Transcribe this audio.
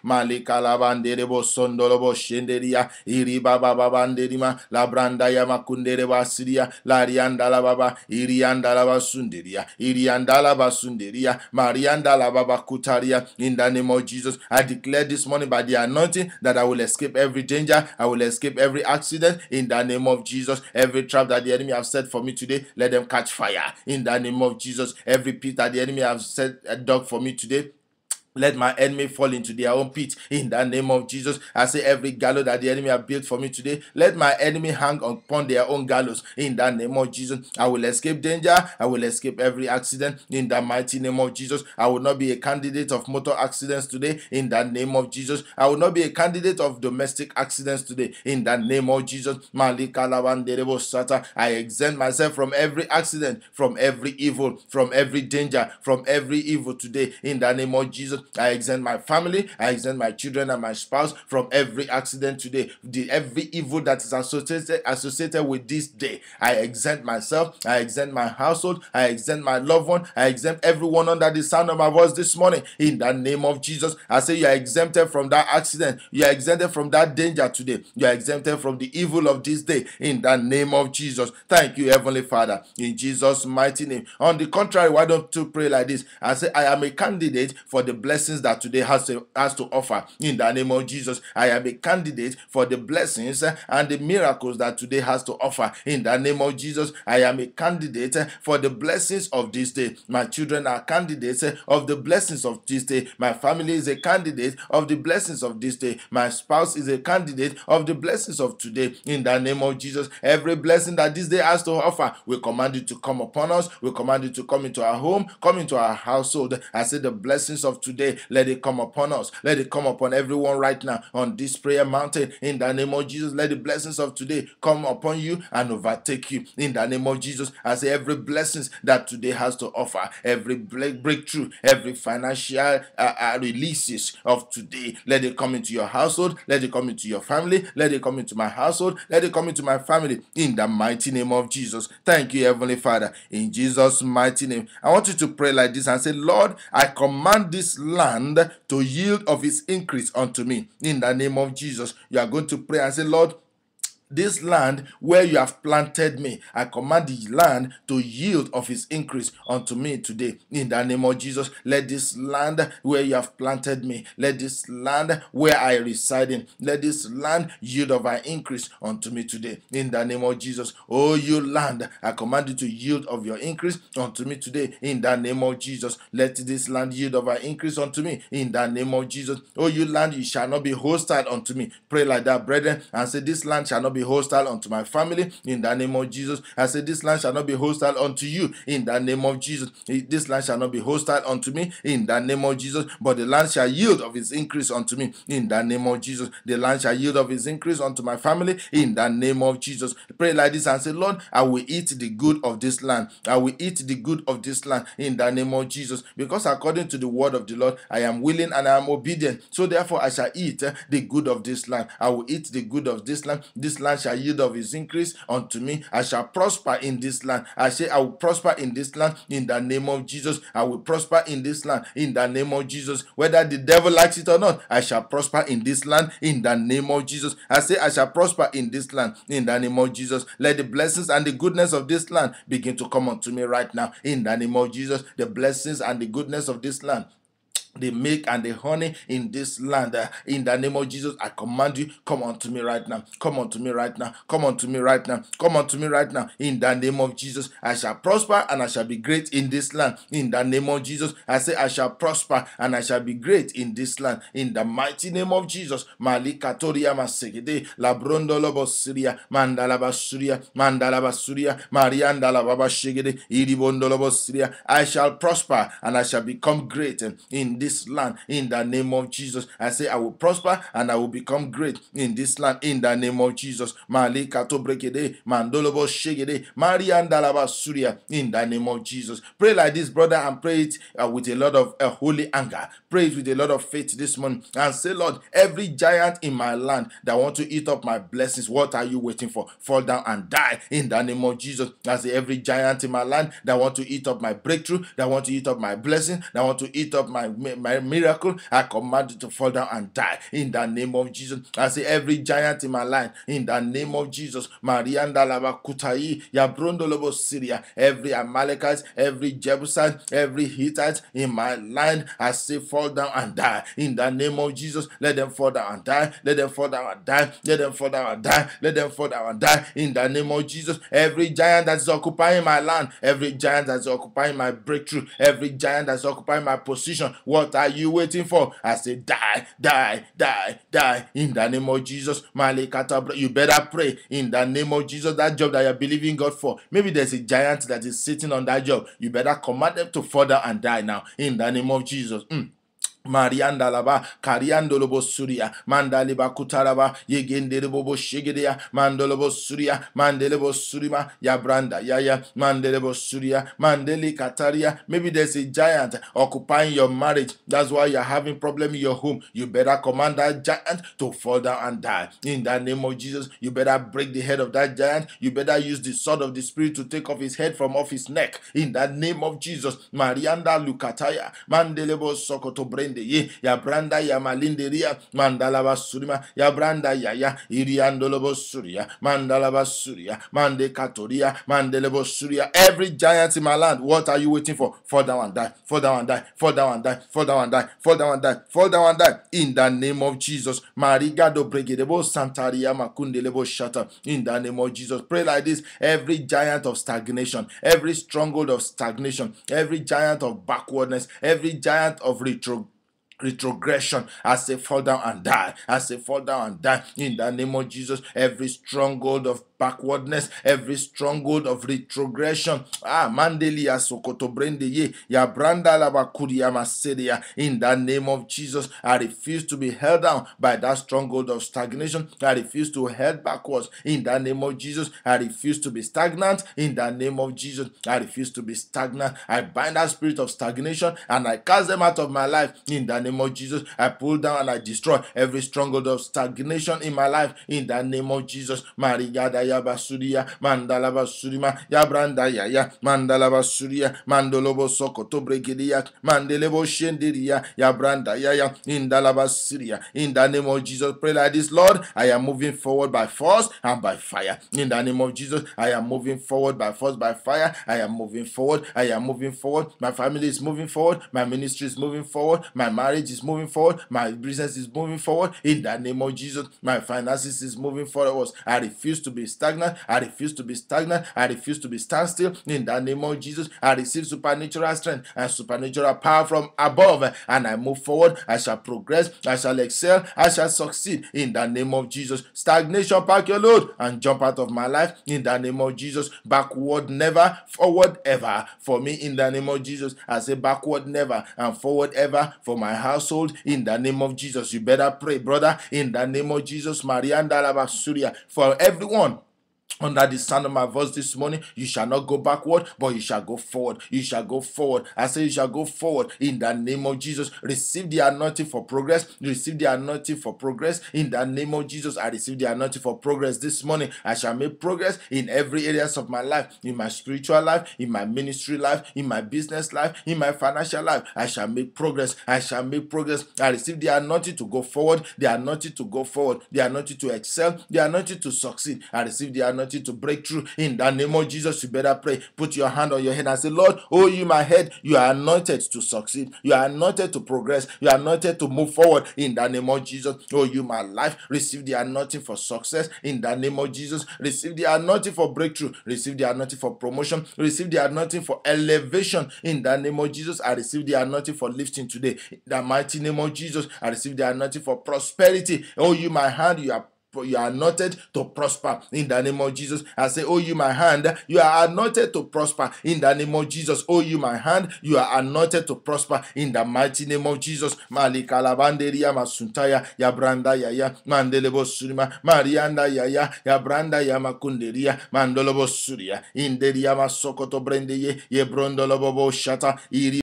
Malika labanderebo sondolobo shenderia iriba baba banderima labranda yamakundereba siria larianda la baba irianda la basunderia irianda la basunderia marianda la baba kutaria. In the name of Jesus, I declare this morning by the anointing that I will escape every danger, I will escape every accident. In the name of Jesus, every trap that the enemy have set for me today, let them catch fire. In the name of Jesus, every pit that the enemy have set a dog for me today, let my enemy fall into their own pit. In the name of Jesus, I say every gallows that the enemy have built for me today, let my enemy hang upon their own gallows. In the name of Jesus, I will escape danger. I will escape every accident. In the mighty name of Jesus, I will not be a candidate of motor accidents today. In the name of Jesus, I will not be a candidate of domestic accidents today. In the name of Jesus, I exempt myself from every accident, from every evil, from every danger, from every evil today. In the name of Jesus, I exempt my family, I exempt my children and my spouse from every accident today. Every evil that is associated with this day, I exempt myself, I exempt my household, I exempt my loved one, I exempt everyone under the sound of my voice this morning. In the name of Jesus, I say you are exempted from that accident, you are exempted from that danger today, you are exempted from the evil of this day. In the name of Jesus, thank you, Heavenly Father, in Jesus' mighty name. On the contrary, why don't you pray like this? I say I am a candidate for the blessings that today has to offer. In the name of Jesus, I am a candidate for the blessings and the miracles that today has to offer. In the name of Jesus, I am a candidate for the blessings of this day. My children are candidates of the blessings of this day. My family is a candidate of the blessings of this day. My spouse is a candidate of the blessings of today. In the name of Jesus, every blessing that this day has to offer, we command it to come upon us. We command it to come into our home, come into our household. I say the blessings of today, let it come upon us. Let it come upon everyone right now on this prayer mountain. In the name of Jesus, let the blessings of today come upon you and overtake you. In the name of Jesus, I say every blessings that today has to offer, every breakthrough, every financial releases of today, let it come into your household, let it come into your family, let it come into my household, let it come into my family. In the mighty name of Jesus. Thank you, Heavenly Father. In Jesus' mighty name, I want you to pray like this and say, Lord, I command this land to yield of its increase unto me. In the name of Jesus, you are going to pray and say, Lord, this land where you have planted me, I command the land to yield of its increase unto me today. In the name of Jesus, let this land where you have planted me, let this land where I reside in, let this land yield of our increase unto me today. In the name of Jesus, oh you land, I command you to yield of your increase unto me today. In the name of Jesus, let this land yield of our increase unto me. In the name of Jesus, oh you land, you shall not be hostile unto me. Pray like that, brethren, and say, this land shall not be hostile unto my family. In the name of Jesus, I say, this land shall not be hostile unto you. In the name of Jesus, this land shall not be hostile unto me. In the name of Jesus, but the land shall yield of its increase unto me. In the name of Jesus, the land shall yield of its increase unto my family. In the name of Jesus, pray like this and say, Lord, I will eat the good of this land. I will eat the good of this land. In the name of Jesus, because according to the word of the Lord, I am willing and I am obedient. So therefore, I shall eat the good of this land. I will eat the good of this land. This land shall yield of its increase unto me. I shall prosper in this land. I say, I will prosper in this land. In the name of Jesus, I will prosper in this land. In the name of Jesus, whether the devil likes it or not, I shall prosper in this land. In the name of Jesus, I say, I shall prosper in this land. In the name of Jesus, let the blessings and the goodness of this land begin to come unto me right now. In the name of Jesus, the blessings and the goodness of this land, the milk and the honey in this land, in the name of Jesus, I command you, come unto me right now. Come unto me right now. Come unto me right now. Come unto me right now. In the name of Jesus, I shall prosper and I shall be great in this land. In the name of Jesus, I say I shall prosper and I shall be great in this land. In the mighty name of Jesus, Malikatoria Masegede, Labrondo Lobosiria, Mandalabasuria, Mandalabasuria, Marianda Baba Shegede, Iribondo Lobosiria. I shall prosper and I shall become great in this land. In the name of Jesus, I say I will prosper and I will become great in this land. In the name of Jesus, Malikato Brekede, Mandolobo Shegede, Mariandalaba Surya. In the name of Jesus, pray like this, brother, and pray it with a lot of holy anger. Pray it with a lot of faith this morning and say, Lord, every giant in my land that want to eat up my blessings, what are you waiting for? Fall down and die in the name of Jesus. I say every giant in my land that want to eat up my breakthrough, that want to eat up my blessing, that want to eat up my my miracle, I command you to fall down and die in the name of Jesus. I say every giant in my line, in the name of Jesus, Marianda Laba Kutai, Yabrondo Lobo Syria, every Amalekite, every Jebusite, every Hittite in my line, I say fall down and die in the name of Jesus. Let them fall down and die. Let them fall down and die. Let them fall down and die. Let them fall down and die in the name of Jesus. Every giant that is occupying my land, every giant that is occupying my breakthrough, every giant that is occupying my position, what are you waiting for? I say die, die, die, die in the name of Jesus. You better pray in the name of Jesus. That job that you're believing God for, maybe there's a giant that is sitting on that job. You better command them to fall down and die now in the name of Jesus. Marianda laba kariando lobo suria mandaliba kutaraba yegende lobo shigedia mandolobo suria mandelebo surima ya branda ya mandelebo suria mandeli kataria. Maybe there's a giant occupying your marriage. That's why you're having problem in your home. You better command that giant to fall down and die in the name of Jesus. You better break the head of that giant. You better use the sword of the spirit to take off his head from off his neck in the name of Jesus. Marianda lukataya mandelebo sokoto brende ya branda ya malinderia mandalaba surima ya branda ya iriandolobo suria mandalaba suria mande katoria mandelebo suria. Every giant in my land, what are you waiting for? Fall down and die, fall down and die, fall down and die, fall down and die, fall down and die, fall down and die in the name of Jesus. Marigado bregedebo santaria makundelebo shata in the name of Jesus. Pray like this: every giant of stagnation, every stronghold of stagnation, every giant of backwardness, every giant of retrogression, I say fall down and die. I say fall down and die in the name of Jesus. Every stronghold of backwardness, every stronghold of retrogression, mandelia sokoto brende ye ya branda labakuria masedia, in the name of Jesus. I refuse to be held down by that stronghold of stagnation. I refuse to head backwards in the name of Jesus. I refuse to be stagnant in the name of Jesus. I refuse to be stagnant. I bind that spirit of stagnation and I cast them out of my life in the name of Jesus. I pull down and I destroy every stronghold of stagnation in my life in the name of Jesus. Marigada ya basuria mandala basurima ya branda ya mandala basuria mandolobo sokoto bregedia mandelebo shendiria ya branda ya indala basuria. In the name of Jesus, pray like this: Lord, I am moving forward by force and by fire. In the name of Jesus, I am moving forward by force, by fire. I am moving forward. I am moving forward. My family is moving forward. My ministry is moving forward. My marriage is moving forward. My business is moving forward. In the name of Jesus, my finances is moving forward. I refuse to be stagnant. I refuse to be stagnant. I refuse to be standstill. In the name of Jesus, I receive supernatural strength and supernatural power from above, and I move forward. I shall progress. I shall excel. I shall succeed. In the name of Jesus. Stagnation, pack your load and jump out of my life. In the name of Jesus. Backward never, forward ever. For me, in the name of Jesus, I say backward never and forward ever for my household. In the name of Jesus, you better pray, brother. In the name of Jesus, Marianda Labasuria, for everyone under the sound of my voice this morning, you shall not go backward, but you shall go forward. You shall go forward. I say you shall go forward in the name of Jesus. Receive the anointing for progress. Receive the anointing for progress in the name of Jesus. I receive the anointing for progress this morning. I shall make progress in every areas of my life, in my spiritual life, in my ministry life, in my business life, in my financial life. I shall make progress. I shall make progress. I receive the anointing to go forward, the anointing to go forward, the anointing to excel, the anointing to succeed. I receive the anointing to break through in the name of Jesus. You better pray. Put your hand on your head and say, Lord, oh, you my head, you are anointed to succeed. You are anointed to progress. You are anointed to move forward in the name of Jesus. Oh, you my life, receive the anointing for success in the name of Jesus. Receive the anointing for breakthrough. Receive the anointing for promotion. Receive the anointing for elevation in the name of Jesus. I receive the anointing for lifting today in the mighty name of Jesus. I receive the anointing for prosperity. Oh, you my hand, you are anointed to prosper in the name of Jesus. I say, oh, you my hand, you are anointed to prosper in the name of Jesus. Oh, you my hand, you are anointed to prosper in the mighty name of Jesus. Malika labanderia masuntaya ya branda ya mandelebo surima marianda ya branda ya makunderia mandolobo suria inderia masokoto brende ye brondolobo shata iri